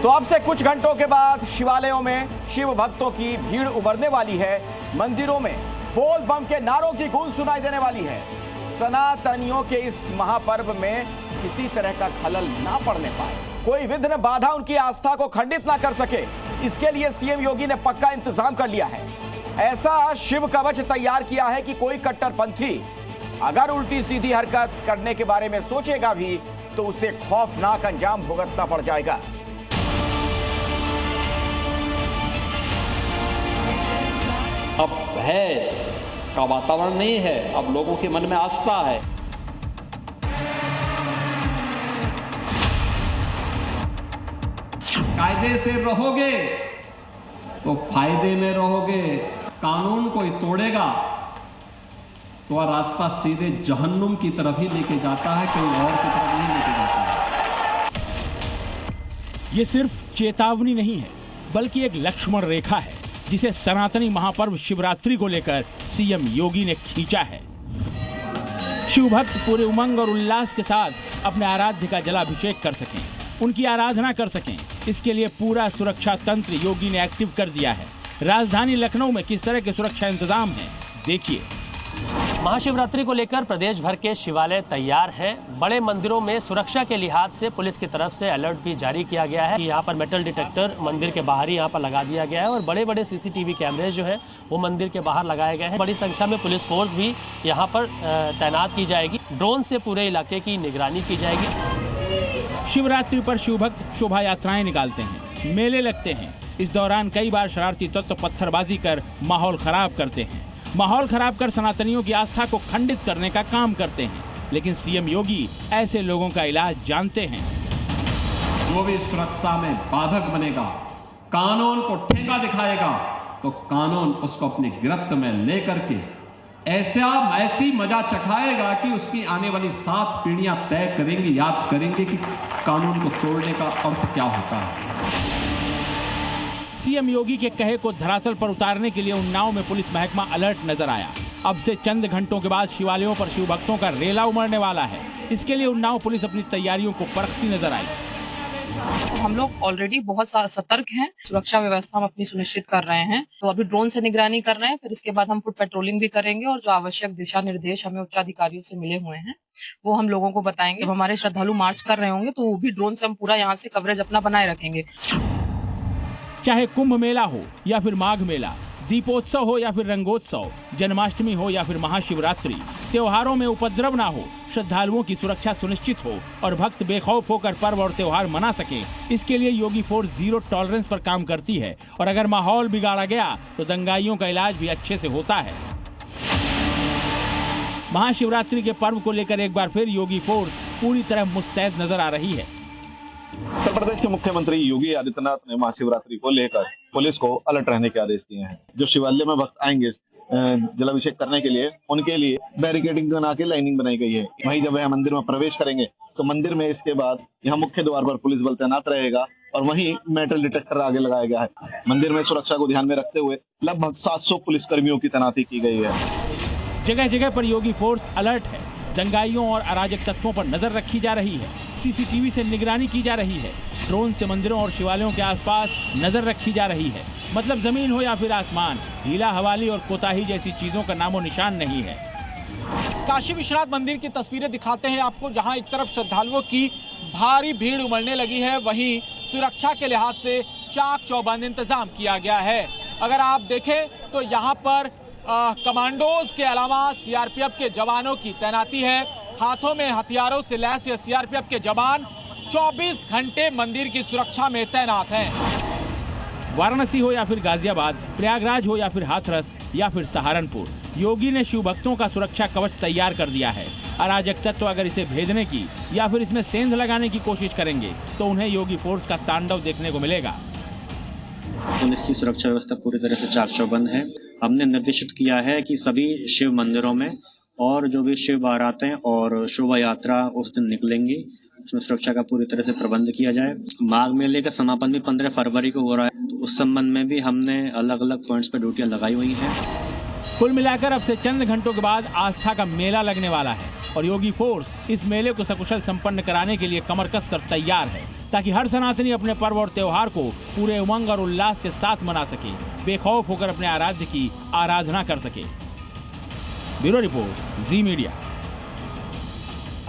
तो अब से कुछ घंटों के बाद शिवालयों में शिव भक्तों की भीड़ उमड़ने वाली है। मंदिरों में बोल बम के नारों की गूंज सुनाई देने वाली है। सनातनियों के इस महापर्व में किसी तरह का खलल ना पड़ने पाए, कोई विघ्न बाधा उनकी आस्था को खंडित ना कर सके, इसके लिए सीएम योगी ने पक्का इंतजाम कर लिया है। ऐसा शिव कवच तैयार किया है कि कोई कट्टरपंथी अगर उल्टी सीधी हरकत करने के बारे में सोचेगा भी तो उसे खौफनाक अंजाम भुगतना पड़ जाएगा। अब भय का वातावरण नहीं है, अब लोगों के मन में आस्था है। कायदे से रहोगे तो फायदे में रहोगे, कानून कोई तोड़ेगा तो वह रास्ता सीधे जहन्नुम की तरफ ही लेके जाता है, कोई और की तरफ नहीं लेके जाता है। ये सिर्फ चेतावनी नहीं है, बल्कि एक लक्ष्मण रेखा है जिसे सनातनी महापर्व शिवरात्रि को लेकर सीएम योगी ने खींचा है। शिव भक्त पूरे उमंग और उल्लास के साथ अपने आराध्य का जलाभिषेक कर सकें, उनकी आराधना कर सकें, इसके लिए पूरा सुरक्षा तंत्र योगी ने एक्टिव कर दिया है। राजधानी लखनऊ में किस तरह के सुरक्षा इंतजाम हैं, देखिए। महाशिवरात्रि को लेकर प्रदेश भर के शिवालय तैयार हैं। बड़े मंदिरों में सुरक्षा के लिहाज से पुलिस की तरफ से अलर्ट भी जारी किया गया है कि यहाँ पर मेटल डिटेक्टर मंदिर के बाहर ही यहाँ पर लगा दिया गया है और बड़े बड़े सीसीटीवी कैमरेज जो है वो मंदिर के बाहर लगाए गए हैं। बड़ी संख्या में पुलिस फोर्स भी यहाँ पर तैनात की जाएगी। ड्रोन से पूरे इलाके की निगरानी की जाएगी। शिवरात्रि पर शिव भक्त शोभा यात्राएं निकालते हैं, मेले लगते हैं। इस दौरान कई बार शरारती तत्व पत्थरबाजी कर माहौल खराब करते हैं। माहौल खराब कर सनातनियों की आस्था को खंडित करने का काम करते हैं, लेकिन सीएम योगी ऐसे लोगों का इलाज जानते हैं। जो भी सुरक्षा में बाधक बनेगा, कानून को ठेंगा दिखाएगा, तो कानून उसको अपनी गिरफ्त में लेकर के ऐसी मजा चखाएगा कि उसकी आने वाली 7 पीढ़ियां तय करेंगी, याद करेंगे कि कानून को तोड़ने का अर्थ क्या होता है। सीएम योगी के कहे को धरातल पर उतारने के लिए उन्नाव में पुलिस महकमा अलर्ट नजर आया। अब से चंद घंटों के बाद शिवालयों पर शिव भक्तों का रेला उमड़ने वाला है। इसके लिए उन्नाव पुलिस अपनी तैयारियों को परखती नजर आई। हम लोग ऑलरेडी बहुत सतर्क हैं, सुरक्षा व्यवस्था हम अपनी सुनिश्चित कर रहे हैं। तो अभी ड्रोन से निगरानी कर रहे हैं, फिर इसके बाद हम फुट पेट्रोलिंग भी करेंगे और जो आवश्यक दिशा निर्देश हमें उच्च अधिकारियों से मिले हुए हैं वो हम लोगों को बताएंगे। जब हमारे श्रद्धालु मार्च कर रहे होंगे तो वो भी ड्रोन से हम पूरा यहाँ से कवरेज अपना बनाए रखेंगे। चाहे कुंभ मेला हो या फिर माघ मेला, दीपोत्सव हो या फिर रंगोत्सव, जन्माष्टमी हो या फिर महाशिवरात्रि, त्योहारों में उपद्रव ना हो, श्रद्धालुओं की सुरक्षा सुनिश्चित हो और भक्त बेखौफ होकर पर्व और त्योहार मना सके, इसके लिए योगी फोर्स जीरो टॉलरेंस पर काम करती है। और अगर माहौल बिगाड़ा गया तो दंगाइयों का इलाज भी अच्छे से होता है। महाशिवरात्रि के पर्व को लेकर एक बार फिर योगी फोर्स पूरी तरह मुस्तैद नजर आ रही है। उत्तर प्रदेश के मुख्यमंत्री योगी आदित्यनाथ ने महाशिवरात्रि को लेकर पुलिस को अलर्ट रहने के आदेश दिए हैं। जो शिवालय में भक्त आएंगे जलाभिषेक करने के लिए, उनके लिए बैरिकेडिंग बना के लाइनिंग बनाई गई है। वहीं जब वह मंदिर में प्रवेश करेंगे तो मंदिर में इसके बाद यहाँ मुख्य द्वार पर पुलिस बल तैनात रहेगा और वहीं मेटल डिटेक्टर आगे लगाया गया है। मंदिर में सुरक्षा को ध्यान में रखते हुए लगभग 700 पुलिस कर्मियों की तैनाती की गई है। जगह जगह पर योगी फोर्स अलर्ट है। दंगाइयों और अराजक तत्वों पर नजर रखी जा रही है। सीसीटीवी से निगरानी की जा रही है। ड्रोन से मंदिरों और शिवालयों के आसपास नजर रखी जा रही है। मतलब जमीन हो या फिर आसमान, हीला हवाली और कोताही जैसी चीजों का नामो निशान नहीं है। काशी विश्वनाथ मंदिर की तस्वीरें दिखाते हैं आपको, जहां एक तरफ श्रद्धालुओं की भारी भीड़ उमड़ने लगी है, वहीं सुरक्षा के लिहाज से चाक चौबंद इंतजाम किया गया है। अगर आप देखें तो यहाँ पर कमांडोज के अलावा सीआरपीएफ के जवानों की तैनाती है। हाथों में हथियारों से लैस ये सीआरपीएफ के जवान 24 घंटे मंदिर की सुरक्षा में तैनात हैं। वाराणसी हो या फिर गाजियाबाद, प्रयागराज हो या फिर हाथरस या फिर सहारनपुर, योगी ने शिव भक्तों का सुरक्षा कवच तैयार कर दिया है। अराजक तत्व अगर इसे भेदने की या फिर इसमें सेंध लगाने की कोशिश करेंगे तो उन्हें योगी फोर्स का तांडव देखने को मिलेगा। पुलिस की सुरक्षा व्यवस्था पूरी तरह से चाक चौबंद है। हमने निर्देशित किया है कि सभी शिव मंदिरों में और जो भी शिव बारातें और शोभा यात्रा उस दिन निकलेंगी, उसमें सुरक्षा का पूरी तरह से प्रबंध किया जाए। माघ मेले का समापन भी 15 फरवरी को हो रहा है, तो उस संबंध में भी हमने अलग अलग पॉइंट्स पर ड्यूटियां लगाई हुई हैं। कुल मिलाकर अब से चंद घंटों के बाद आस्था का मेला लगने वाला है और योगी फोर्स इस मेले को सकुशल संपन्न कराने के लिए कमर कस कर तैयार है। ताकि हर सनातनी अपने पर्व और त्योहार को पूरे उमंग और उल्लास के साथ मना सके, बेखौफ होकर अपने आराध्य की आराधना कर सके। ब्यूरो रिपोर्ट, जी मीडिया।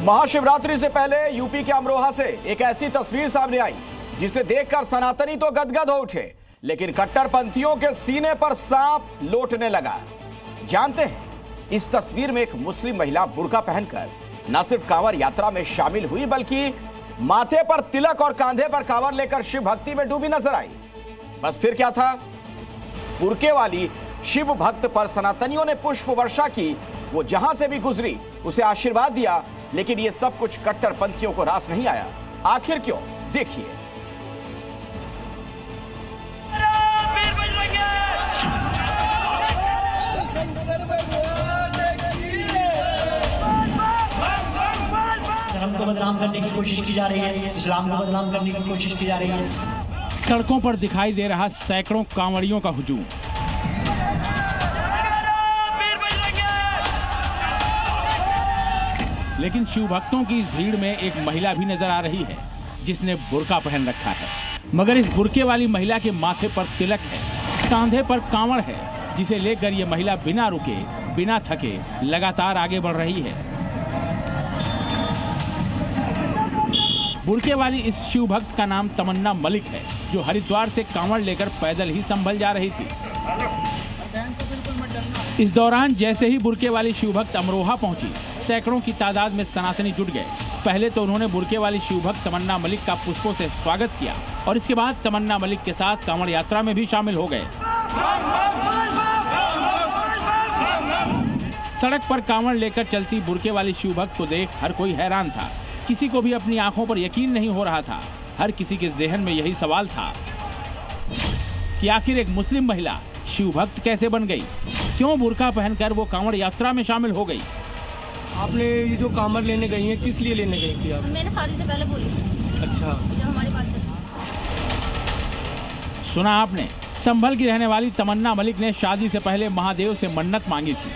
महाशिवरात्रि से पहले यूपी के अमरोहा से एक ऐसी तस्वीर सामने आई जिसे देखकर सनातनी तो गदगद हो उठे, लेकिन कट्टरपंथियों के सीने पर सांप लोटने लगा। जानते हैं, इस तस्वीर में एक मुस्लिम महिला बुर्का पहनकर न सिर्फ कांवड़ यात्रा में शामिल हुई, बल्कि माथे पर तिलक और कंधे पर कांवड़ लेकर शिव भक्ति में डूबी नजर आई। बस फिर क्या था? बुर्के वाली शिव भक्त पर सनातनियों ने पुष्प वर्षा की। वो जहां से भी गुजरी उसे आशीर्वाद दिया, लेकिन ये सब कुछ कट्टरपंथियों को रास नहीं आया। आखिर क्यों? देखिए। धर्म को बदनाम करने की कोशिश की जा रही है, इस्लाम को बदनाम करने की कोशिश की जा रही है। सड़कों पर दिखाई दे रहा सैकड़ों कांवड़ियों का हुजूम। लेकिन शिव भक्तों की इस भीड़ में एक महिला भी नजर आ रही है जिसने बुर्का पहन रखा है। मगर इस बुर्के वाली महिला के माथे पर तिलक है, कांधे पर कांवड़ है, जिसे लेकर ये महिला बिना रुके, बिना थके लगातार आगे बढ़ रही है। बुर्के वाली इस शिव भक्त का नाम तमन्ना मलिक है, जो हरिद्वार से कांवड़ लेकर पैदल ही संभल जा रही थी। इस दौरान जैसे ही बुर्के वाली शिव भक्त अमरोहा पहुंची, सैकड़ों की तादाद में सनातनी जुट गए। पहले तो उन्होंने बुर्के वाली शिव भक्त तमन्ना मलिक का पुष्पों से स्वागत किया और इसके बाद तमन्ना मलिक के साथ कांवड़ यात्रा में भी शामिल हो गए। सड़क पर कांवड़ लेकर चलती बुर्के वाली शिव भक्त को देख हर कोई हैरान था। किसी को भी अपनी आंखों पर यकीन नहीं हो रहा था। हर किसी के जहन में यही सवाल था कि आखिर एक मुस्लिम महिला शिव भक्त कैसे बन गई? क्यों बुर्का पहनकर वो कांवड़ यात्रा में शामिल हो गई? आपने ये जो कांवड़ लेने गई हैं, किस लिए लेने गई थी आप? मैंने शादी से पहले बोली। अच्छा। जब हमारी बात चली। सुना आपने, संभल की रहने वाली तमन्ना मलिक ने शादी से पहले महादेव से मन्नत मांगी थी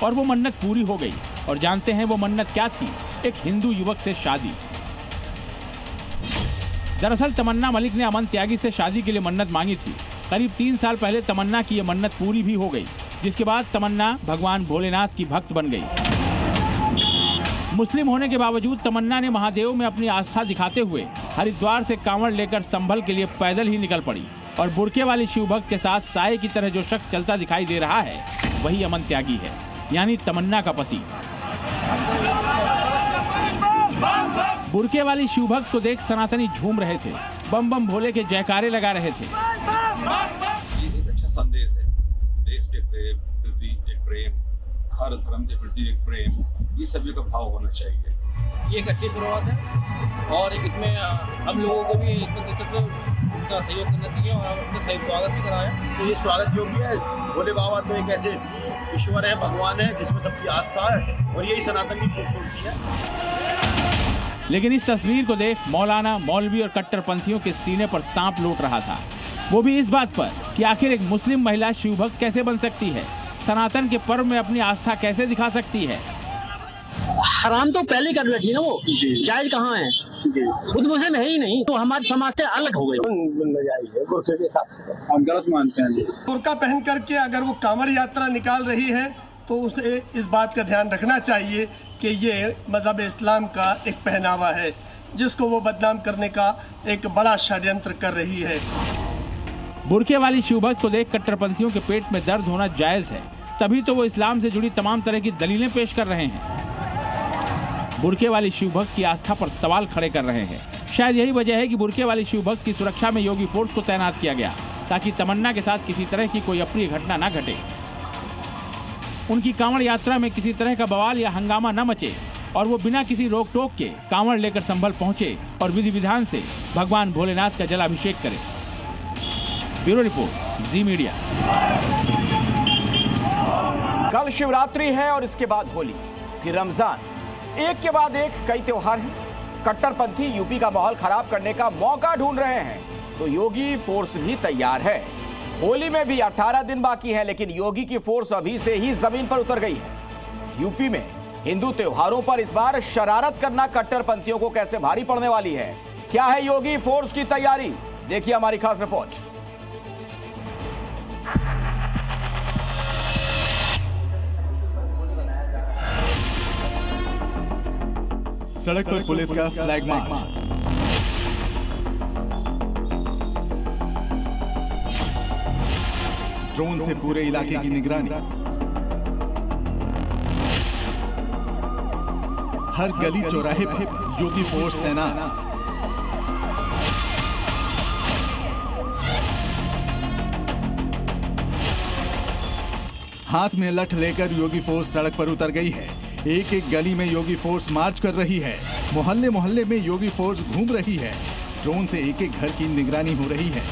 और वो मन्नत पूरी हो गई। और जानते हैं वो मन्नत क्या थी? एक हिंदू युवक से शादी। दरअसल तमन्ना मलिक ने अमन त्यागी से शादी के लिए मन्नत मांगी थी। करीब 3 साल पहले तमन्ना की ये मन्नत पूरी भी हो गई, जिसके बाद तमन्ना भगवान भोलेनाथ की भक्त बन गई। मुस्लिम होने के बावजूद तमन्ना ने महादेव में अपनी आस्था दिखाते हुए हरिद्वार से कांवड़ लेकर संभल के लिए पैदल ही निकल पड़ी। और बुर्के वाली शिव भक्त के साथ साये की तरह जो शख्स चलता दिखाई दे रहा है, वही अमन त्यागी है, यानी तमन्ना का पति। बुर्के वाली शिव भक्त को देख सनातनी झूम रहे थे, बम बम भोले के जयकारे लगा रहे थे। ये एक अच्छा संदेश है, देश के प्रति एक प्रेम, हर धर्म के प्रति एक प्रेम, ये सभी का भाव होना चाहिए। ये एक अच्छी शुरुआत है और इसमें हम लोगों को भी इसका सहयोग करना चाहिए और अपने सही स्वागत भी कराया। तो ये स्वागत योग्य है। भोले बाबा तो एक ऐसे ईश्वर है, भगवान है, जिसमें सबकी आस्था है और यही सनातन की खूबसूरती है। लेकिन इस तस्वीर को देख मौलाना, मौलवी और कट्टरपंथियों के सीने पर सांप लौट रहा था। वो भी इस बात पर कि आखिर एक मुस्लिम महिला शिव भक्त कैसे बन सकती है, सनातन के पर्व में अपनी आस्था कैसे दिखा सकती है। हराम तो पहले कर बैठी ना, वो जायज कहाँ है? वो तो मुस्लिम है ही नहीं, तो हमारे समाज से अलग हो गई। बुर्के के हिसाब से हम गलत मानते हैं। बुर्का पहन करके अगर वो कांवड़ यात्रा निकाल रही है तो उसे इस बात का ध्यान रखना चाहिए कि ये मजहब इस्लाम का एक पहनावा है, जिसको वो बदनाम करने का एक बड़ा षड्यंत्र कर रही है। बुर्के वाली शिव भक्त को देख कट्टरपंथियों के पेट में दर्द होना जायज है, तभी तो वो इस्लाम से जुड़ी तमाम तरह की दलीलें पेश कर रहे हैं। बुर्के वाली शिव भक्त की आस्था पर सवाल खड़े कर रहे हैं। शायद यही वजह है कि बुर्के वाली शिव भक्त की सुरक्षा में योगी फोर्स को तैनात किया गया, ताकि तमन्ना के साथ किसी तरह की कोई अप्रिय घटना न घटे, उनकी कांवड़ यात्रा में किसी तरह का बवाल या हंगामा न मचे और वो बिना किसी रोक टोक के कांवड़ लेकर संभल पहुंचे और विधि विधान से भगवान भोलेनाथ का जलाभिषेक करे। ब्यूरो रिपोर्ट, जी मीडिया। कल शिवरात्रि है और इसके बाद होली, फिर रमजान, एक के बाद एक कई त्योहार हैं। कट्टरपंथी यूपी का माहौल खराब करने का मौका ढूंढ रहे हैं, तो योगी फोर्स भी तैयार है। होली में भी 18 दिन बाकी हैं, लेकिन योगी की फोर्स अभी से ही जमीन पर उतर गई है। यूपी में हिंदू त्योहारों पर इस बार शरारत करना कट्टरपंथियों को कैसे भारी पड़ने वाली है, क्या है योगी फोर्स की तैयारी, देखिए हमारी खास रिपोर्ट। सड़क पर पुलिस का फ्लैग मार्च। ड्रोन से पूरे इलाके की निगरानी। हर गली चौराहे पर योगी फोर्स तैनात। हाथ में लठ लेकर योगी फोर्स सड़क पर उतर गई है। एक एक गली में योगी फोर्स मार्च कर रही है। मोहल्ले मोहल्ले में योगी फोर्स घूम रही है। ड्रोन से एक एक घर की निगरानी हो रही है।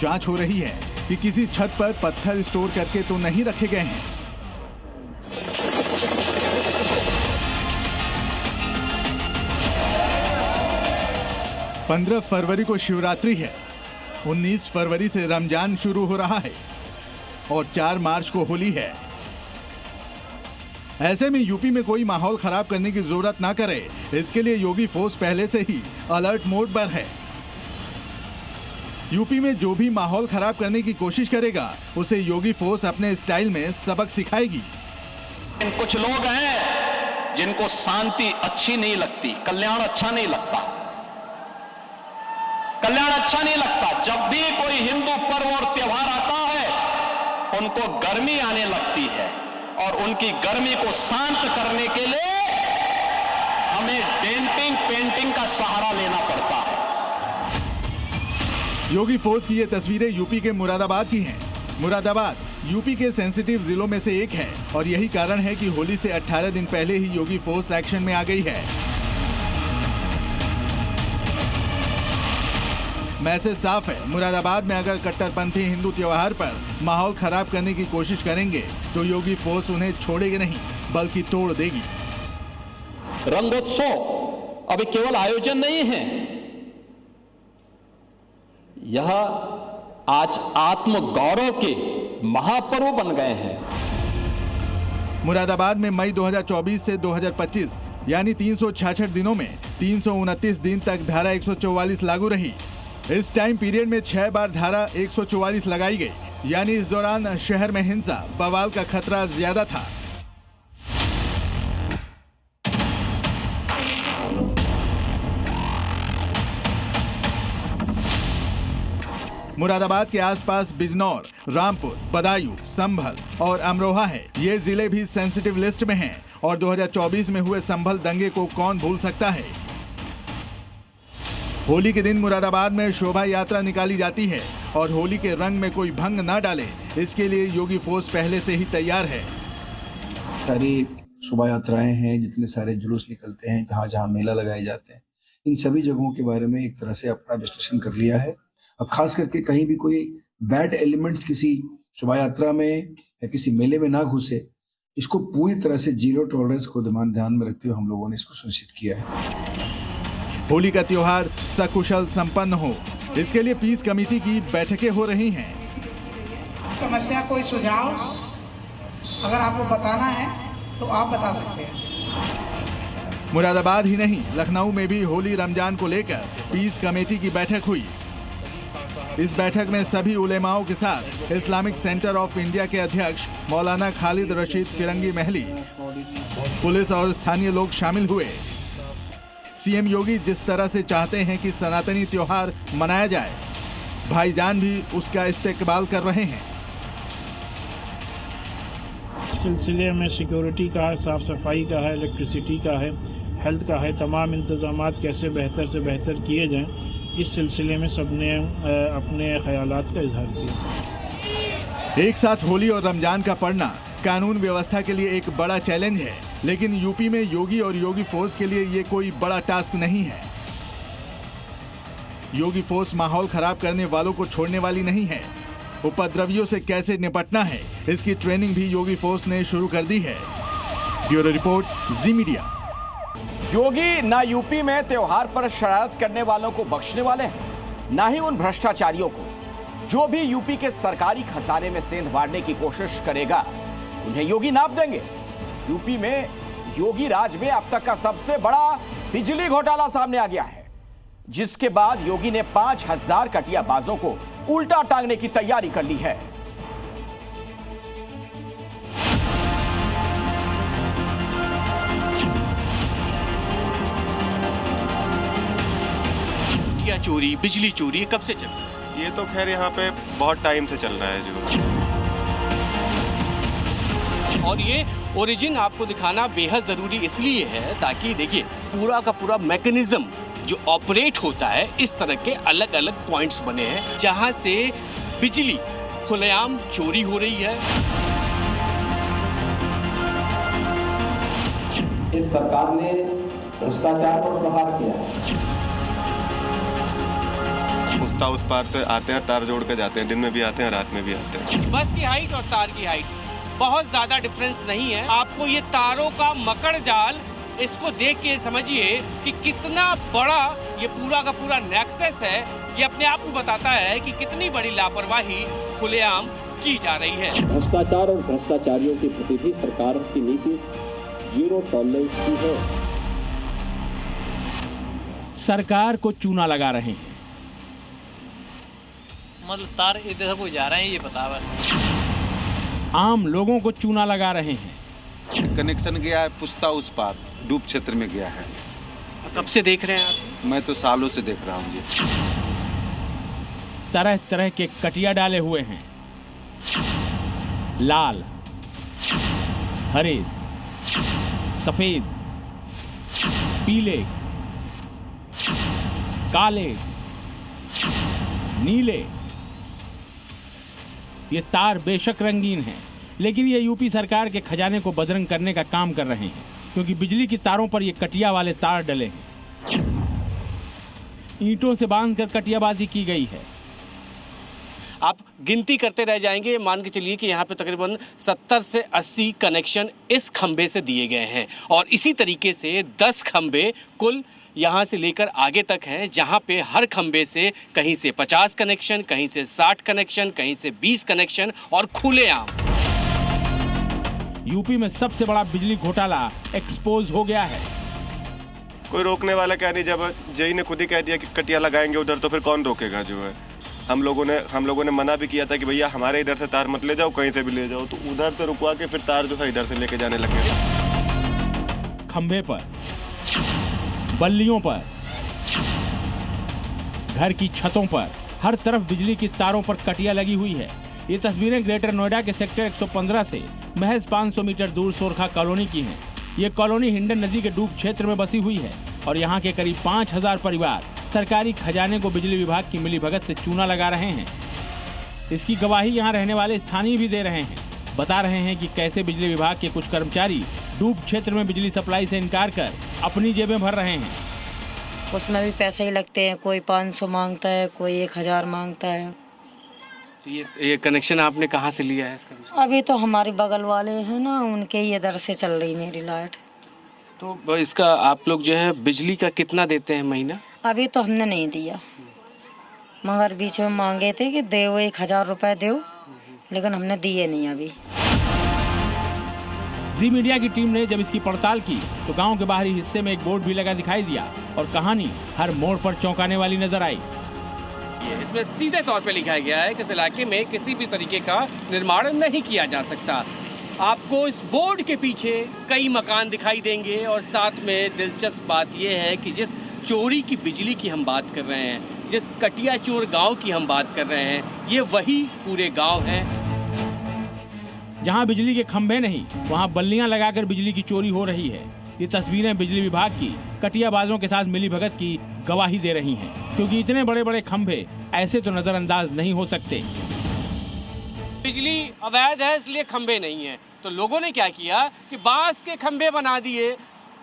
जांच हो रही है कि किसी छत पर पत्थर स्टोर करके तो नहीं रखे गए हैं। पंद्रह फरवरी को शिवरात्रि है। 19 फरवरी से रमजान शुरू हो रहा है और 4 मार्च को होली है। ऐसे में यूपी में कोई माहौल खराब करने की जरूरत ना करे, इसके लिए योगी फोर्स पहले से ही अलर्ट मोड पर है। यूपी में जो भी माहौल खराब करने की कोशिश करेगा उसे योगी फोर्स अपने स्टाइल में सबक सिखाएगी। कुछ लोग हैं जिनको शांति अच्छी नहीं लगती, कल्याण अच्छा नहीं लगता, कल्याण अच्छा नहीं लगता। जब भी कोई हिंदू पर्व और त्योहार आता है उनको गर्मी आने लगती है और उनकी गर्मी को शांत करने के लिए हमें डेंटिंग पेंटिंग का सहारा लेना पड़ता है। योगी फोर्स की ये तस्वीरें यूपी के मुरादाबाद की हैं। मुरादाबाद यूपी के सेंसिटिव जिलों में से एक है और यही कारण है कि होली से 18 दिन पहले ही योगी फोर्स एक्शन में आ गई है। मैसेज साफ है, मुरादाबाद में अगर कट्टरपंथी हिंदू त्योहार पर माहौल खराब करने की कोशिश करेंगे तो योगी फोर्स उन्हें छोड़ेगी नहीं बल्कि तोड़ देगी। रंगोत्सव अभी केवल आयोजन नहीं है, यह आज आत्म गौरव के महापर्व बन गए हैं। मुरादाबाद में मई 2024 से 2025 यानी 366 दिनों में 329 दिन तक धारा 144 लागू रही। इस टाइम पीरियड में 6 बार धारा 144 लगाई गई, यानी इस दौरान शहर में हिंसा बवाल का खतरा ज्यादा था। मुरादाबाद के आसपास बिजनौर, रामपुर, बदायूं, संभल और अमरोहा है। ये जिले भी सेंसिटिव लिस्ट में हैं और 2024 में हुए संभल दंगे को कौन भूल सकता है। होली के दिन मुरादाबाद में शोभा यात्रा निकाली जाती है और होली के रंग में कोई भंग ना डाले, इसके लिए योगी फोर्स पहले से ही तैयार है। सारी शोभा यात्राएं हैं, जितने सारे जुलूस निकलते हैं, जहाँ जहाँ मेला लगाए जाते हैं, इन सभी जगहों के बारे में एक तरह से अपना विश्लेषण कर लिया है। और खास करके कहीं भी कोई बैड एलिमेंट्स किसी शोभा यात्रा में या किसी मेले में ना घुसे, इसको पूरी तरह से जीरो टॉलरेंस को ध्यान में रखते हुए हम लोगों ने इसको सुनिश्चित किया है। होली का त्योहार सकुशल संपन्न हो, इसके लिए पीस कमेटी की बैठकें हो रही हैं। समस्या कोई सुझाव अगर आपको बताना है तो आप बता सकते हैं। मुरादाबाद ही नहीं, लखनऊ में भी होली रमजान को लेकर पीस कमेटी की बैठक हुई। इस बैठक में सभी उलेमाओं के साथ इस्लामिक सेंटर ऑफ इंडिया के अध्यक्ष मौलाना खालिद रशीद फिरंगी महली, पुलिस और स्थानीय लोग शामिल हुए। सीएम योगी जिस तरह से चाहते हैं कि सनातनी त्योहार मनाया जाए, भाईजान भी उसका इस्तेकबाल कर रहे हैं। सिलसिले में सिक्योरिटी का है, साफ सफाई का है, इलेक्ट्रिसिटी का है, हेल्थ का है, तमाम इंतजामात कैसे बेहतर से बेहतर किए जाएं, इस सिलसिले में सबने अपने ख्यालात का इजहार किया। एक साथ होली और रमजान का पड़ना कानून व्यवस्था के लिए एक बड़ा चैलेंज है, लेकिन यूपी में योगी और योगी फोर्स के लिए ये कोई बड़ा टास्क नहीं है। योगी फोर्स माहौल खराब करने वालों को छोड़ने वाली नहीं है। उपद्रवियों से कैसे निपटना है, इसकी ट्रेनिंग भी योगी फोर्स ने शुरू कर दी है। ब्यूरो रिपोर्ट, जी मीडिया। योगी ना यूपी में त्योहार पर शरारत करने वालों को बख्शने वाले हैं, ना ही उन भ्रष्टाचारियों को। जो भी यूपी के सरकारी खजाने में सेंध बांटने की कोशिश करेगा, उन्हें योगी नाप देंगे। यूपी में योगी राज में अब तक का सबसे बड़ा बिजली घोटाला सामने आ गया है। जिसके बाद योगी ने 5000 कटियाबाजों को उल्टा टांगने की तैयारी कर ली है। कटिया चोरी, बिजली चोरी कब से चल रहा है? ये तो खैर यहाँ पे बहुत टाइम से चल रहा है जो। और ये ओरिजिन आपको दिखाना बेहद ज़रूरी इसलिए है ताकि देखिए पूरा का पूरा मैकेनिज्म जो ऑपरेट होता है, इस तरह के अलग अलग पॉइंट्स बने हैं जहां से बिजली खुलेआम चोरी हो रही है। इस सरकार ने भ्रष्टाचार पर प्रहार किया है। उस पार से आते हैं, तार जोड़ के जाते हैं, दिन में भी आते हैं, रात में भी आते हैं। बस की हाइट और तार की हाइट बहुत ज्यादा डिफरेंस नहीं है। आपको ये तारों का मकड़ जाल, इसको देख के समझिए कि कितना बड़ा ये पूरा का पूरा नेक्सस है। ये अपने आप को बताता है कि कितनी बड़ी लापरवाही खुलेआम की जा रही है। भ्रष्टाचार और भ्रष्टाचारियों के प्रति भी सरकार की नीति जीरो टॉलरेंस की है। सरकार को चूना लगा रहे हैं, मतलब तार इधर को जा रहे हैं ये बता बस। आम लोगों को चूना लगा रहे हैं। कनेक्शन गया है पुस्ता उस पार डूब क्षेत्र में गया है। कब से देख रहे हैं आप? मैं तो सालों से देख रहा हूँ जी। तरह तरह के कटिया डाले हुए हैं, लाल, हरे, सफेद, पीले, काले, नीले। ये तार बेशक रंगीन हैं, लेकिन ये यूपी सरकार के खजाने को बदरंग करने का काम कर रहे हैं, क्योंकि बिजली की तारों पर ये कटिया वाले तार डले हैं। ईंटों से बांधकर कटियाबाजी की गई है। आप गिनती करते रह जाएंगे। मान के चलिए कि यहाँ पे तकरीबन 70 से 80 कनेक्शन इस खंबे से दिए गए हैं और इसी तरीके से 10 खंबे कुल यहाँ से लेकर आगे तक हैं, जहाँ पे हर खंबे से कहीं से 50 कनेक्शन, कहीं से 60 कनेक्शन, कहीं से 20 कनेक्शन और खुलेआम। यूपी में सबसे बड़ा बिजली घोटाला एक्सपोज हो गया है। कोई रोकने वाला क्या नहीं, जब जेई ने खुद ही कह दिया कि कटिया लगाएंगे उधर, तो फिर कौन रोकेगा जो है। हम लोगों ने मना भी किया था कि भैया हमारे इधर से तार मत ले जाओ, कहीं से भी ले जाओ, तो उधर से रुकवा के फिर तार जो है इधर से लेके जाने लगे। खंभे पर, बल्लियों पर, घर की छतों पर, हर तरफ बिजली की तारों पर कटिया लगी हुई है। ये तस्वीरें ग्रेटर नोएडा के सेक्टर 115 से महज 500 मीटर दूर सोरखा कॉलोनी की हैं। ये कॉलोनी हिंडन नदी के डूब क्षेत्र में बसी हुई है और यहाँ के करीब 5000 परिवार सरकारी खजाने को बिजली विभाग की मिलीभगत से चूना लगा रहे हैं। इसकी गवाही यहाँ रहने वाले स्थानीय भी दे रहे हैं। बता रहे हैं कि कैसे बिजली विभाग के कुछ कर्मचारी डूब क्षेत्र में बिजली सप्लाई से इनकार कर अपनी जेबें भर रहे हैं। उसमें भी पैसे ही लगते हैं, कोई 500 मांगता है, कोई 1000 मांगता है। तो ये कनेक्शन आपने कहाँ से लिया है इसका? अभी तो हमारे बगल वाले हैं ना, उनके इधर से चल रही मेरी लाइट। तो इसका आप लोग जो है बिजली का कितना देते हैं महीना? अभी तो हमने नहीं दिया, मगर बीच में मांगे थे कि दो 1000 रुपए दो, लेकिन हमने दिए नहीं अभी। जी मीडिया की टीम ने जब इसकी पड़ताल की तो गांव के बाहरी हिस्से में एक बोर्ड भी लगा दिखाई दिया और कहानी हर मोड़ पर चौंकाने वाली नजर आई। इसमें सीधे तौर पे लिखा गया है कि इस इलाके में किसी भी तरीके का निर्माण नहीं किया जा सकता। आपको इस बोर्ड के पीछे कई मकान दिखाई देंगे और साथ में दिलचस्प बात यह है कि जिस चोरी की बिजली की हम बात कर रहे हैं, जिस कटिया चोर गांव की हम बात कर रहे हैं, ये वही पूरे गांव हैं। जहां बिजली के खंभे नहीं, वहां बल्लियां लगाकर बिजली की चोरी हो रही है। ये तस्वीरें बिजली विभाग की कटियाबाजों के साथ मिलीभगत की गवाही दे रही हैं, क्योंकि इतने बड़े बड़े खंभे ऐसे तो नजरअंदाज नहीं हो सकते। बिजली अवैध है इसलिए खंभे नहीं है, तो लोगों ने क्या किया कि बांस के खंभे बना दिए,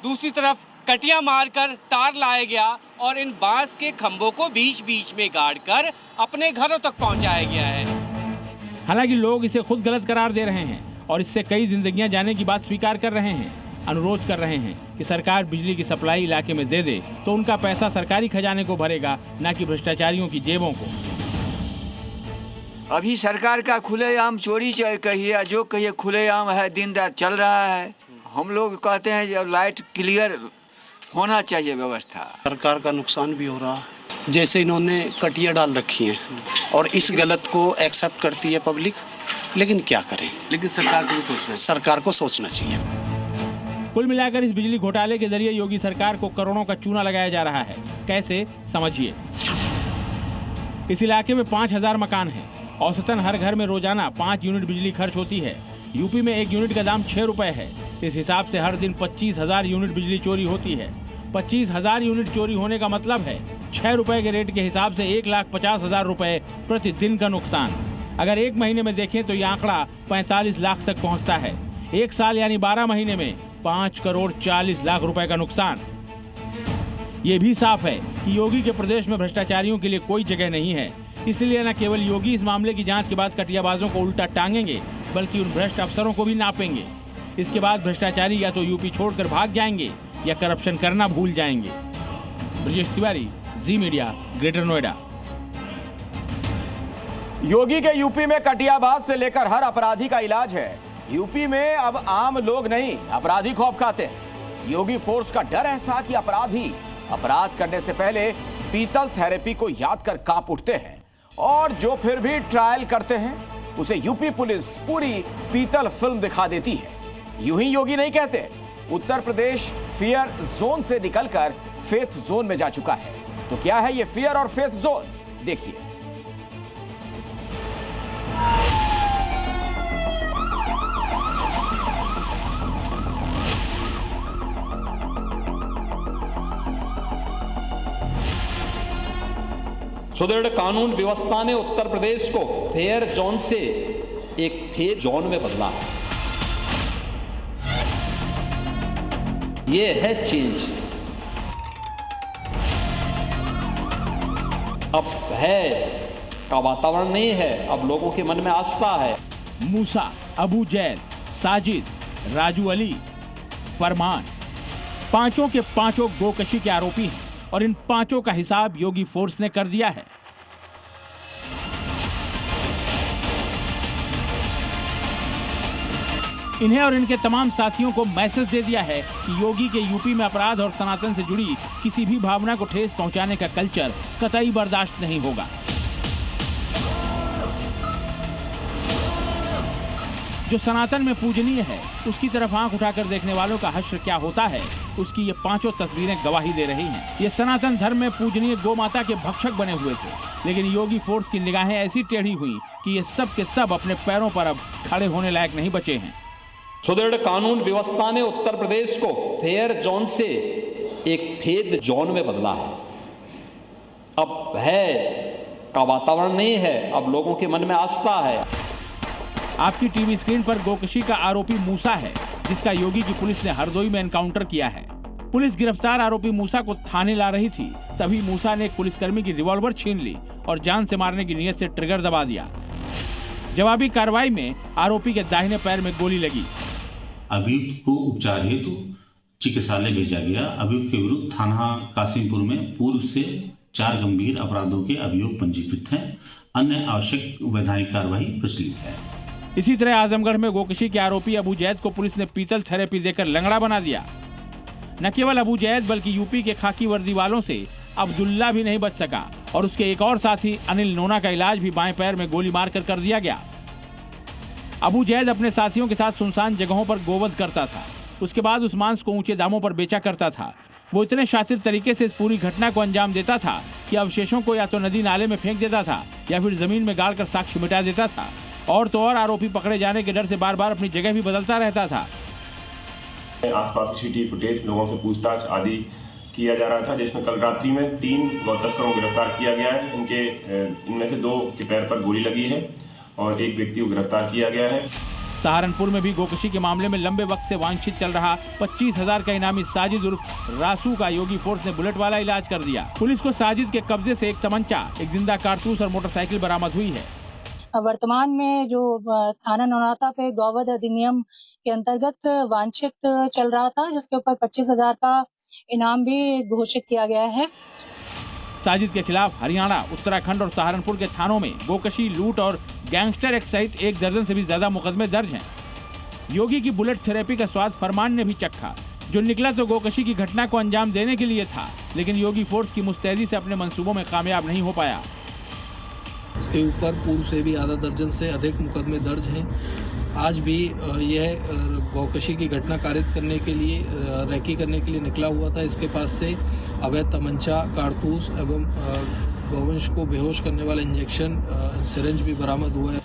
दूसरी तरफ कटिया मारकर तार लाया गया और इन बांस के खंभों को बीच बीच में गाड़ कर अपने घरों तक पहुंचाया गया है। हालांकि लोग इसे खुद गलत करार दे रहे हैं और इससे कई जिंदगियां जाने की बात स्वीकार कर रहे हैं। अनुरोध कर रहे हैं कि सरकार बिजली की सप्लाई इलाके में दे दे तो उनका पैसा सरकारी खजाने को भरेगा, न कि भ्रष्टाचारियों की जेबों को। अभी सरकार का खुलेआम चोरी कहिए, जो कहिए खुलेआम है, दिन रात चल रहा है। हम लोग कहते हैं जब लाइट क्लियर होना चाहिए व्यवस्था। सरकार का नुकसान भी हो रहा, जैसे इन्होंने कटिया डाल रखी हैं और इस गलत को एक्सेप्ट करती है पब्लिक, लेकिन क्या करें। लेकिन सरकार को सोचना चाहिए। कुल मिलाकर इस बिजली घोटाले के जरिए योगी सरकार को करोड़ों का चूना लगाया जा रहा है। कैसे, समझिए। इस इलाके में 5000 मकान हैं। औसतन हर घर में रोजाना 5 यूनिट बिजली खर्च होती है। यूपी में 1 यूनिट का दाम 6 रुपए है। इस हिसाब से हर दिन 25,000 यूनिट बिजली चोरी होती है। 25,000 यूनिट चोरी होने का मतलब है 6 रुपए के रेट के हिसाब से 1,50,000 रुपए प्रतिदिन का नुकसान। अगर एक महीने में देखें तो यह आंकड़ा 45 लाख तक पहुंचता है। एक साल यानी 12 महीने में 5 करोड़ 40 लाख रुपए का नुकसान। ये भी साफ है कि योगी के प्रदेश में भ्रष्टाचारियों के लिए कोई जगह नहीं है। इसलिए न केवल योगी इस मामले की जांच के बाद कटियाबाजों को उल्टा टांगेंगे, बल्कि उन भ्रष्ट अफसरों को भी नापेंगे। इसके बाद भ्रष्टाचारी या तो यूपी छोड़कर भाग जाएंगे या करप्शन करना भूल जाएंगे। ब्रजेश तिवारी, जी मीडिया, ग्रेटर नोएडा। योगी के यूपी में कटियाबाज से लेकर हर अपराधी का इलाज है। यूपी में अब आम लोग नहीं, अपराधी खौफ खाते हैं। योगी फोर्स का डर ऐसा कि अपराधी अपराध करने से पहले पीतल थेरेपी को याद कर कांप उठते हैं, और जो फिर भी ट्रायल करते हैं उसे यूपी पुलिस पूरी पीतल फिल्म दिखा देती है। यूं ही योगी नहीं कहते, उत्तर प्रदेश फियर जोन से निकलकर फेथ जोन में जा चुका है। तो क्या है ये फियर और फेथ जोन, देखिए। सुदृढ़ कानून व्यवस्था ने उत्तर प्रदेश को फेयर जोन से एक फेथ जोन में बदला है। ये है चेंज। अब भय का वातावरण नहीं है, अब लोगों के मन में आस्था है। मूसा, अबू जैद, साजिद, राजू अली, फरमान, पांचों के पांचों गोकशी के आरोपी हैं और इन पांचों का हिसाब योगी फोर्स ने कर दिया है। इन्हें और इनके तमाम साथियों को मैसेज दे दिया है कि योगी के यूपी में अपराध और सनातन से जुड़ी किसी भी भावना को ठेस पहुंचाने का कल्चर कतई बर्दाश्त नहीं होगा। जो सनातन में पूजनीय है उसकी तरफ आंख उठाकर देखने वालों का हश्र क्या होता है, उसकी ये पांचों तस्वीरें गवाही दे रही हैं। ये सनातन धर्म में पूजनीय गौ माता के भक्षक बने हुए थे, लेकिन योगी फोर्स की निगाहें ऐसी टेढ़ी हुई कि ये सब के सब अपने पैरों पर अब खड़े होने लायक नहीं बचे हैं। सुदृढ़ कानून व्यवस्था ने उत्तर प्रदेश को फेयर जोन से एक फेथ जोन में बदला है। अब भय का वातावरण नहीं है, अब लोगों के मन में आस्था है। आपकी टीवी स्क्रीन पर गोकशी का आरोपी मूसा है, जिसका योगी की पुलिस ने हरदोई में एनकाउंटर किया है। पुलिस गिरफ्तार आरोपी मूसा को थाने ला रही थी, तभी मूसा ने एक पुलिसकर्मी की रिवॉल्वर छीन ली और जान से मारने की नीयत से ट्रिगर दबा दिया। जवाबी कार्रवाई में आरोपी के दाहिने पैर में गोली लगी। अभियुक्त को उपचार हेतु चिकित्सालय भेजा गया। अभियुक्त के विरुद्ध थाना कासिमपुर में पूर्व से 4 गंभीर अपराधों के अभियोग पंजीकृत हैं। अन्य आवश्यक वैधानिक कार्रवाई प्रचलित है। इसी तरह आजमगढ़ में गोकशी के आरोपी अबू जैद को पुलिस ने पीतल थेरेपी देकर लंगड़ा बना दिया। न केवल अबू जैद बल्कि यूपी के खाकी वर्दी वालों से अब्दुल्ला भी नहीं बच सका और उसके एक और साथी अनिल नोना का इलाज भी बाएं पैर में गोली मारकर कर दिया गया। अबू जैद अपने साथियों के साथ सुनसान जगहों पर गोवध करता था। उसके बाद उस मांस को ऊंचे दामों पर बेचा करता था। वो इतने शातिर तरीके से इस पूरी घटना को अंजाम देता था कि अवशेषों को या तो नदी नाले में फेंक देता था या फिर जमीन में गाड़कर साक्ष्य मिटा देता था। और तो और आरोपी पकड़े जाने के डर से बार बार अपनी जगह भी बदलता रहता था। आसपास की सीसीटीवी फुटेज, लोगों से पूछताछ आदि किया जा रहा था, जिसमें कल रात्रि में 3 गौ तस्करों को गिरफ्तार किया गया है। इनमें से 2 के पैर पर गोली लगी है और एक व्यक्ति को गिरफ्तार किया गया है। सहारनपुर में भी गोकशी के मामले में लंबे वक्त से वांछित चल रहा 25,000 का इनामी साजिद उर्फ रासू का योगी फोर्स ने बुलेट वाला इलाज कर दिया। पुलिस को साजिद के कब्जे से एक तमंचा, एक जिंदा कारतूस और मोटरसाइकिल बरामद हुई है। वर्तमान में जो थाना नौनाता पे गौवध अधिनियम के अंतर्गत वांछित चल रहा था, जिसके ऊपर 25,000 का इनाम भी घोषित किया गया है। साजिद के खिलाफ हरियाणा, उत्तराखंड और सहारनपुर के थानों में गोकशी, लूट और गैंगस्टर एक्ट सहित 1 दर्जन से भी ज्यादा मुकदमे दर्ज हैं। योगी की बुलेट थेरेपी का स्वाद फरमान ने भी चखा। जो निकला तो गोकशी की घटना को अंजाम देने के लिए था, लेकिन योगी फोर्स की मुस्तैदी से अपने मंसूबों में कामयाब नहीं हो पाया। इसके ऊपर पूर्व से भी आधा दर्जन से अधिक मुकदमे दर्ज हैं। आज भी यह गौकशी की घटना कारित करने के लिए, रैकी करने के लिए निकला हुआ था। इसके पास से अवैध तमंचा, कारतूस एवं गौवंश को बेहोश करने वाला इंजेक्शन सिरिंज भी बरामद हुआ है।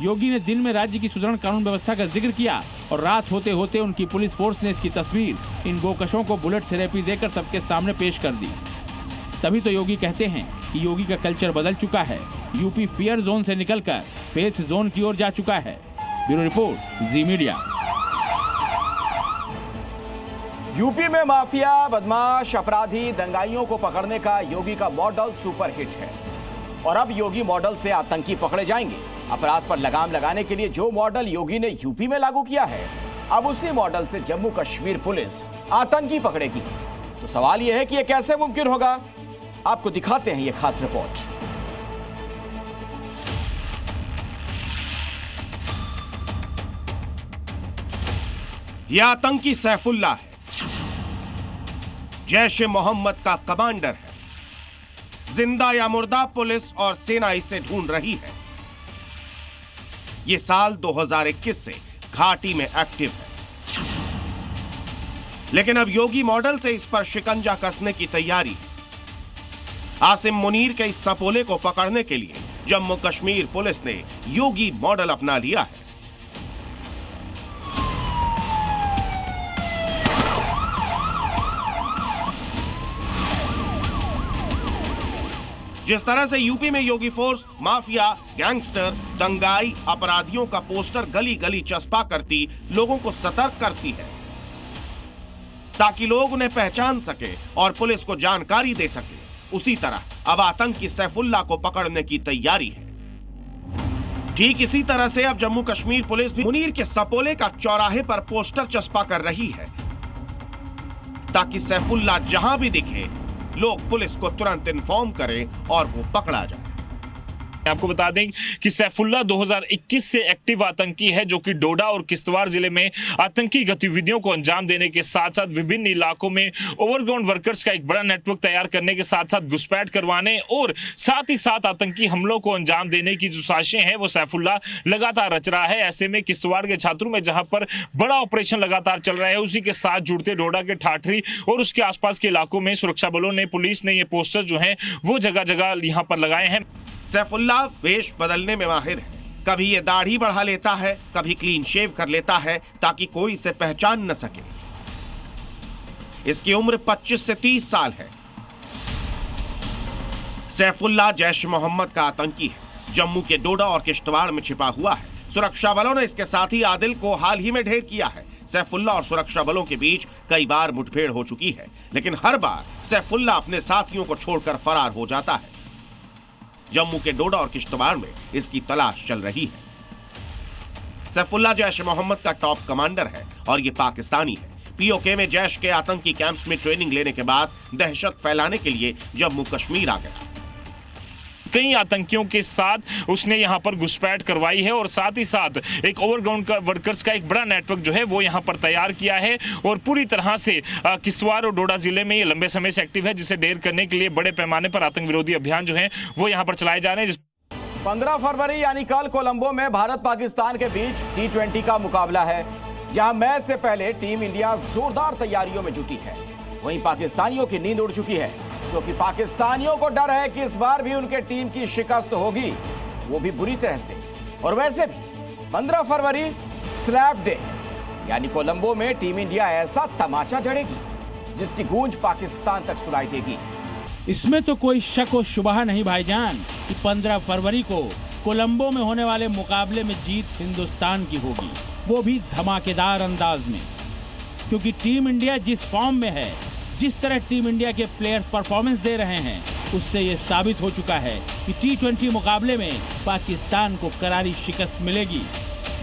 योगी ने दिन में राज्य की सुदृढ़ कानून व्यवस्था का जिक्र किया और रात होते होते उनकी पुलिस फोर्स ने इसकी तस्वीर इन गोकशों को बुलेट थेरेपी देकर सबके सामने पेश कर दी। तभी तो योगी कहते हैं कि योगी का कल्चर बदल चुका है। यूपी फियर जोन से निकलकर फेथ जोन की ओर जा चुका है। ब्यूरो रिपोर्ट, जी मीडिया। यूपी में माफिया, बदमाश, अपराधी, दंगाइयों को पकड़ने का योगी का मॉडल सुपरहिट है और अब योगी मॉडल से आतंकी पकड़े जाएंगे। अपराध पर लगाम लगाने के लिए जो मॉडल योगी ने यूपी में लागू किया है, अब उसी मॉडल से जम्मू कश्मीर पुलिस आतंकी पकड़ेगी। तो सवाल यह है कि यह कैसे मुमकिन होगा? आपको दिखाते हैं यह खास रिपोर्ट। यह आतंकी सैफुल्ला है, जैश-ए-मोहम्मद का कमांडर है। जिंदा या मुर्दा पुलिस और सेना इसे ढूंढ रही है। यह साल 2021 से घाटी में एक्टिव है, लेकिन अब योगी मॉडल से इस पर शिकंजा कसने की तैयारी है। आसिम मुनीर के इस सपोले को पकड़ने के लिए जम्मू कश्मीर पुलिस ने योगी मॉडल अपना लिया है। जिस तरह से यूपी में योगी फोर्स माफिया, गैंगस्टर, दंगाई, अपराधियों का पोस्टर गली गली चस्पा करती लोगों को सतर्क करती है ताकि लोग उन्हें पहचान सके और पुलिस को जानकारी दे सके, उसी तरह अब आतंकी सैफुल्ला को पकड़ने की तैयारी है। ठीक इसी तरह से अब जम्मू कश्मीर पुलिस भी मुनीर के सपोले का चौराहे पर पोस्टर चस्पा कर रही है ताकि सैफुल्ला जहां भी दिखे लोग पुलिस को तुरंत इन्फॉर्म करें और वो पकड़ा जाए। आपको बता दें कि सैफुल्ला 2021 से एक्टिव आतंकी है, जो कि डोडा और किश्तवाड़ जिले में आतंकी गतिविधियों को अंजाम देने के साथ साथ विभिन्न इलाकों में ओवरग्राउंड वर्कर्स का एक बड़ा नेटवर्क तैयार करने के साथ साथ घुसपैठ करवाने और साथ ही साथ आतंकी हमलों को अंजाम देने की जो साजिशें हैं वो सैफुल्ला लगातार रच रहा है। ऐसे में किश्तवाड़ के छात्रों में जहां पर बड़ा ऑपरेशन लगातार चल रहा है, उसी के साथ जुड़ते डोडा के ठाठरी और उसके आसपास के इलाकों में सुरक्षा बलों ने, पुलिस ने ये पोस्टर जो है वो जगह जगह यहाँ पर लगाए हैं। सैफुल्ला वेश बदलने में माहिर है। कभी ये दाढ़ी बढ़ा लेता है, कभी क्लीन शेव कर लेता है ताकि कोई इसे पहचान न सके। इसकी उम्र 25 से 30 साल है। सैफुल्ला जैश-ए-मोहम्मद का आतंकी है। जम्मू के डोडा और किश्तवाड़ में छिपा हुआ है। सुरक्षा बलों ने इसके साथी आदिल को हाल ही में ढेर किया है। सैफुल्ला और सुरक्षा बलों के बीच कई बार मुठभेड़ हो चुकी है, लेकिन हर बार सैफुल्ला अपने साथियों को छोड़कर फरार हो जाता है। जम्मू के डोडा और किश्तवाड़ में इसकी तलाश चल रही है। सैफुल्ला जैश-ए-मोहम्मद का टॉप कमांडर है और ये पाकिस्तानी है। पीओके में जैश के आतंकी कैंप्स में ट्रेनिंग लेने के बाद दहशत फैलाने के लिए जम्मू कश्मीर आ गया। कई आतंकियों के साथ उसने यहाँ पर घुसपैठ करवाई है और साथ ही साथ एक ओवरग्राउंड वर्कर्स का एक बड़ा नेटवर्क जो है वो यहाँ पर तैयार किया है और पूरी तरह से किश्तवाड़ और डोडा जिले में ये लंबे समय से एक्टिव है, जिसे ढेर करने के लिए बड़े पैमाने पर आतंक विरोधी अभियान जो है वो यहाँ पर चलाए जा रहे हैं। 15 फरवरी यानी कल कोलंबो में भारत पाकिस्तान के बीच T20 का मुकाबला है, जहां मैच से पहले टीम इंडिया जोरदार तैयारियों में जुटी है। वहीं पाकिस्तानियों की नींद उड़ चुकी है, क्योंकि पाकिस्तानियों को डर है कि इस बार भी उनके टीम की शिकस्त होगी, वो भी बुरी तरह से। और वैसे भी 15 फरवरी स्लैब डे है, यानी कोलंबो में टीम इंडिया ऐसा तमाचा जड़ेगी जिसकी गूंज पाकिस्तान तक सुनाई देगी। इसमें तो कोई शक और शुबहा नहीं भाईजान कि 15 फरवरी को कोलंबो में होने वाले मुकाबले में जीत हिंदुस्तान की होगी, वो भी धमाकेदार अंदाज में। क्योंकि टीम इंडिया जिस फॉर्म में है, जिस तरह टीम इंडिया के प्लेयर्स परफॉर्मेंस दे रहे हैं, उससे ये साबित हो चुका है कि T20 मुकाबले में पाकिस्तान को करारी शिकस्त मिलेगी।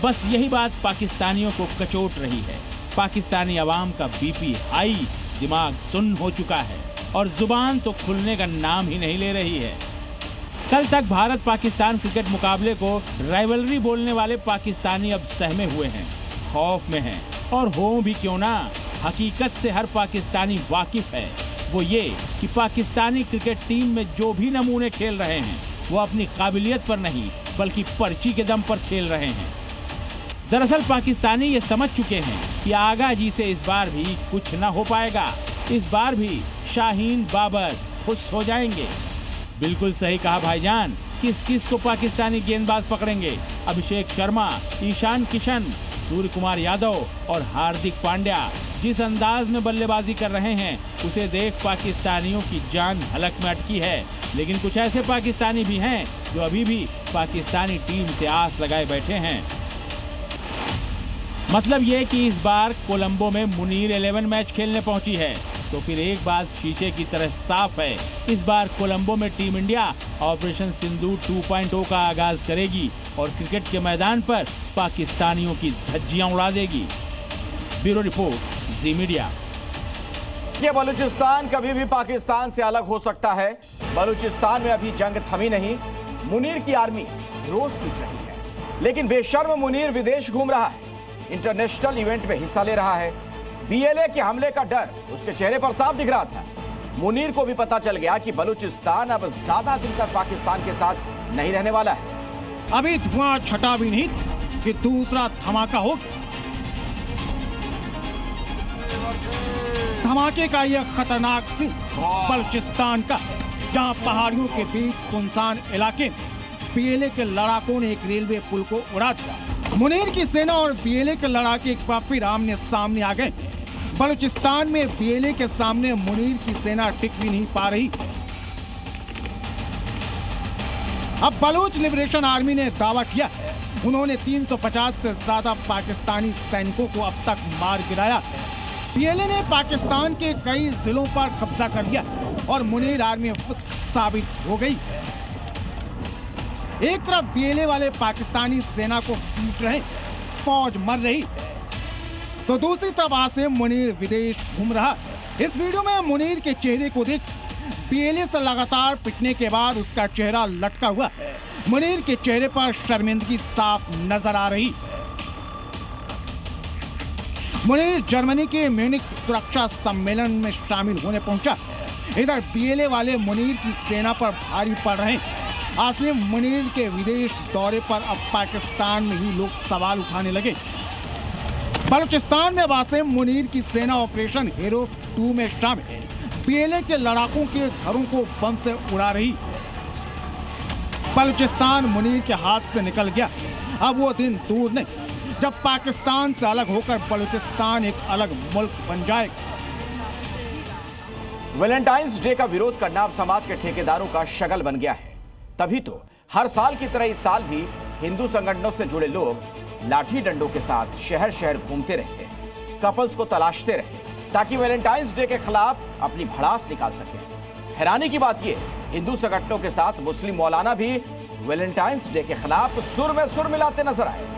बस यही बात पाकिस्तानियों को कचोट रही है। पाकिस्तानी अवाम का बीपी हाई, दिमाग सुन्न हो चुका है और जुबान तो खुलने का नाम ही नहीं ले रही है। कल तक भारत पाकिस्तान क्रिकेट मुकाबले को राइवलरी बोलने वाले पाकिस्तानी अब सहमे हुए हैं, खौफ में हैं और हो भी क्यों ना, हकीकत से हर पाकिस्तानी वाकिफ है, वो ये कि पाकिस्तानी क्रिकेट टीम में जो भी नमूने खेल रहे हैं वो अपनी काबिलियत पर नहीं बल्कि पर्ची के दम पर खेल रहे हैं। दरअसल पाकिस्तानी ये समझ चुके हैं कि आगा जी से इस बार भी कुछ न हो पाएगा। इस बार भी शाहीन बाबर खुश हो जाएंगे। बिल्कुल सही कहा भाईजान। किस किस को पाकिस्तानी गेंदबाज पकड़ेंगे? अभिषेक शर्मा, ईशान किशन, सूर्य कुमार यादव और हार्दिक पांड्या जिस अंदाज में बल्लेबाजी कर रहे हैं उसे देख पाकिस्तानियों की जान हलक में अटकी है। लेकिन कुछ ऐसे पाकिस्तानी भी हैं जो अभी भी पाकिस्तानी टीम से आस लगाए बैठे हैं। मतलब ये कि इस बार कोलंबो में मुनीर 11 मैच खेलने पहुंची है, तो फिर एक बात शीशे की तरह साफ है, इस बार कोलंबो में टीम इंडिया ऑपरेशन सिंदूर 2.0 का आगाज करेगी और क्रिकेट के मैदान पर पाकिस्तानियों की धज्जियां उड़ा देगी। ब्यूरो रिपोर्ट, जी मीडिया। ये बलूचिस्तान कभी भी पाकिस्तान से अलग हो सकता है। बलूचिस्तान में अभी जंग थमी नहीं। मुनीर की आर्मी रोज पीट रही है, लेकिन बेशर्म मुनीर विदेश घूम रहा है, इंटरनेशनल इवेंट में हिस्सा ले रहा है। बीएलए के हमले का डर उसके चेहरे पर साफ दिख रहा था। मुनीर को भी पता चल गया कि बलूचिस्तान अब ज्यादा दिन तक पाकिस्तान के साथ नहीं रहने वाला है। अभी धुआं छटा भी नहीं कि दूसरा धमाका हो। धमाके का यह खतरनाक सीन बलूचिस्तान का, जहां पहाड़ियों के बीच सुनसान इलाके में बीएलए के लड़ाकों ने एक रेलवे पुल को उड़ा दिया। मुनीर की सेना और बीएलए के लड़ाके एक बार फिर आमने सामने आ गए। बलूचिस्तान में बीएलए के सामने मुनीर की सेना टिक भी नहीं पा रही। अब बलूच लिबरेशन आर्मी ने दावा किया है उन्होंने 350 से ज्यादा पाकिस्तानी सैनिकों को अब तक मार गिराया। बीएलए ने पाकिस्तान के कई जिलों पर कब्जा कर लिया और मुनीर आर्मी साबित हो गई। एक तरफ बीएलए वाले पाकिस्तानी सेना को पीट रहे, फौज मर रही, तो दूसरी तरफ आसिम मुनीर विदेश घूम रहा। इस वीडियो में मुनीर के चेहरे को देख बीएलए से लगातार पिटने के बाद उसका चेहरा लटका हुआ। मुनीर के चेहरे पर शर्मिंदगी साफ नजर आ रही। मुनीर जर्मनी के म्यूनिख सुरक्षा सम्मेलन में शामिल होने पहुंचा। इधर बीएलए वाले मुनीर की सेना पर भारी पड़ रहे हैं। आसिम मुनीर के विदेश दौरे पर अब पाकिस्तान में ही लोग सवाल उठाने लगे। बलूचिस्तान में आसिम मुनीर की सेना ऑपरेशन हीरो 2 में शामिल है। बीएलए के लड़ाकों के घरों को बम से उड़ा रही। बलूचिस्तान मुनीर के हाथ से निकल गया। अब वो दिन दूर नहीं जब पाकिस्तान से अलग होकर बलूचिस्तान एक अलग मुल्क बन जाएगा। वैलेंटाइंस डे का विरोध करना अब समाज के ठेकेदारों का शगल बन गया है। तभी तो हर साल की तरह इस साल भी हिंदू संगठनों से जुड़े लोग लाठी डंडों के साथ शहर शहर घूमते रहते हैं, कपल्स को तलाशते रहे ताकि वैलेंटाइंस डे के खिलाफ अपनी भड़ास निकाल सके। हैरानी की बात यह, हिंदू संगठनों के साथ मुस्लिम मौलाना भी वैलेंटाइंस डे के खिलाफ सुर में सुर मिलाते नजर आए।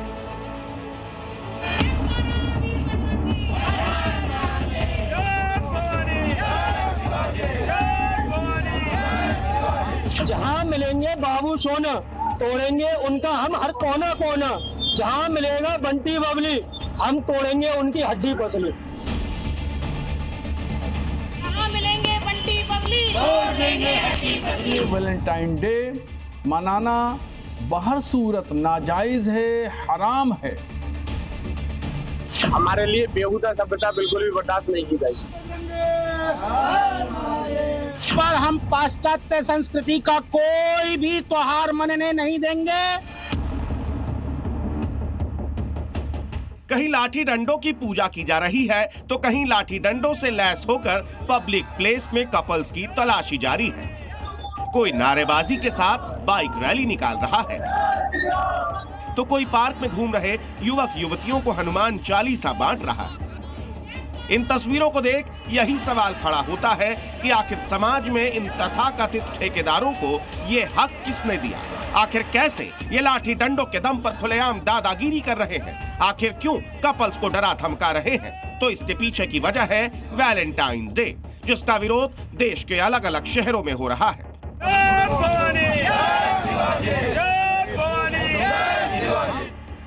जहाँ मिलेंगे बाबू सोना, तोड़ेंगे उनका हम हर कोना कोना। जहाँ मिलेगा बंटी बबली, हम तोड़ेंगे उनकी हड्डी पसली। जहाँ मिलेंगे बंटी बबली, तोड़ देंगे हड्डी पसली। वैलेंटाइन डे मनाना बाहर सूरत नाजायज है, हराम है। हमारे लिए बेहुदा सभ्यता बिल्कुल भी बर्दाश्त नहीं की जाएगी। पर हम पाश्चात्य संस्कृति का कोई भी त्योहार मनने नहीं देंगे। कहीं लाठी डंडों की पूजा की जा रही है तो कहीं लाठी डंडों से लैस होकर पब्लिक प्लेस में कपल्स की तलाशी जारी है। कोई नारेबाजी के साथ बाइक रैली निकाल रहा है तो कोई पार्क में घूम रहे युवक युवतियों को हनुमान चालीसा बांट रहा है। इन तस्वीरों को देख यही सवाल खड़ा होता है कि आखिर समाज में इन तथाकथित ठेकेदारों को ये हक किसने दिया? आखिर कैसे ये लाठी डंडों के दम पर खुलेआम दादागिरी कर रहे हैं? आखिर क्यों कपल्स को डरा धमका रहे हैं? तो इसके पीछे की वजह है वैलेंटाइंस डे, जिसका विरोध देश के अलग अलग शहरों में हो रहा है।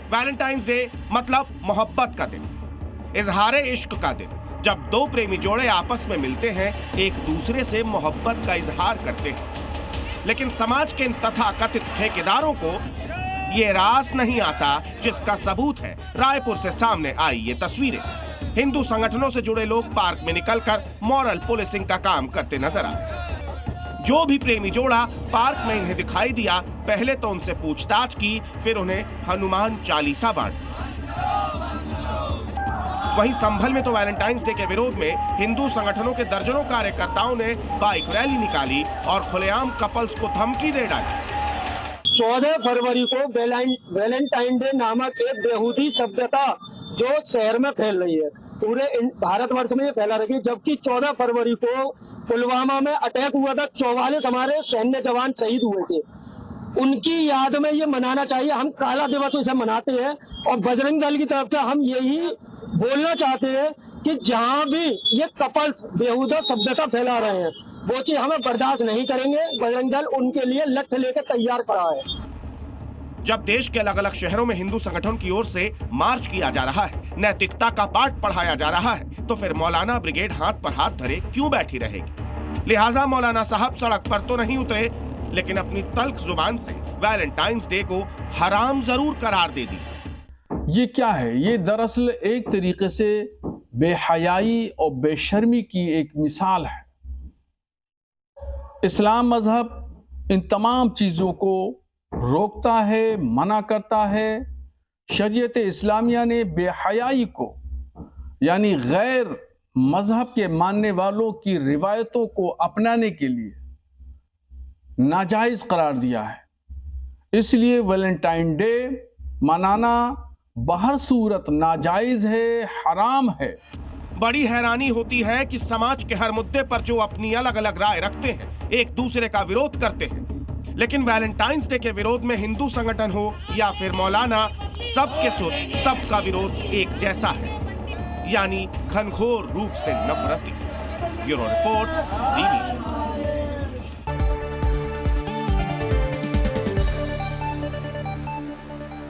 वैलेंटाइंस डे मतलब मोहब्बत का दिन, इजहारे इश्क का दिन, जब दो प्रेमी जोड़े आपस में मिलते हैं, एक दूसरे से मोहब्बत का इजहार करते हैं, लेकिन समाज के इन तथाकथित ठेकेदारों को ये रास नहीं आता, जिसका सबूत है रायपुर से सामने आई ये तस्वीरें। हिंदू संगठनों से जुड़े लोग पार्क में निकलकर मॉरल पुलिसिंग का काम करते नजर आए। जो भी प्रेमी जोड़ा पार्क में इन्हें दिखाई दिया, पहले तो उनसे पूछताछ की, फिर उन्हें हनुमान चालीसा बांट दी। वहीं संभल में तो वैलेंटाइंस डे के विरोध में हिंदू संगठनों के दर्जनों कार्यकर्ताओं ने बाइक रैली निकाली और खुलेआम कपल्स को धमकी दे डाली। 14 फरवरी को वैलेंटाइन डे नामक एक बेहूदी सभ्यता जो शहर में फैल रही है, पूरे भारतवर्ष में ये फैला रही है। जबकि 14 फरवरी को पुलवामा में अटैक हुआ था, 44 हमारे सैन्य जवान शहीद हुए थे, उनकी याद में ये मनाना चाहिए। हम काला दिवस इसे मनाते हैं और बजरंग दल की तरफ से हम यही बोलना चाहते हैं कि जहां भी ये कपल्स बेहुदा सभ्यता फैला रहे हैं, वो चीज हमें बर्दाश्त नहीं करेंगे। बजरंग दल उनके लिए लठ लेकर तैयार खड़ा है। जब देश के अलग अलग शहरों में हिंदू संगठन की ओर से मार्च किया जा रहा है, नैतिकता का पाठ पढ़ाया जा रहा है, तो फिर मौलाना ब्रिगेड हाथ पर हाथ धरे क्यों बैठी रहेगी? लिहाजा मौलाना साहब सड़क पर तो नहीं उतरे, लेकिन अपनी तल्ख जुबान से वैलेंटाइंस डे को हराम जरूर करार दे दी। ये क्या है? ये दरअसल एक तरीके से बेहयाई और बेशर्मी की एक मिसाल है। इस्लाम मजहब इन तमाम चीज़ों को रोकता है, मना करता है। शरीयत इस्लामिया ने बेहयाई को, यानी गैर मजहब के मानने वालों की रिवायतों को अपनाने के लिए नाजायज करार दिया है। इसलिए वैलेंटाइन डे मनाना बहर सूरत नाजायज है, हराम है। बड़ी हैरानी होती है कि समाज के हर मुद्दे पर जो अपनी अलग अलग राय रखते हैं, एक दूसरे का विरोध करते हैं, लेकिन वैलेंटाइंस डे के विरोध में हिंदू संगठन हो या फिर मौलाना, सबके सुर, सबका विरोध एक जैसा है, यानी घनघोर रूप से नफरती। ब्यूरो रिपोर्ट, ज़ी मीडिया।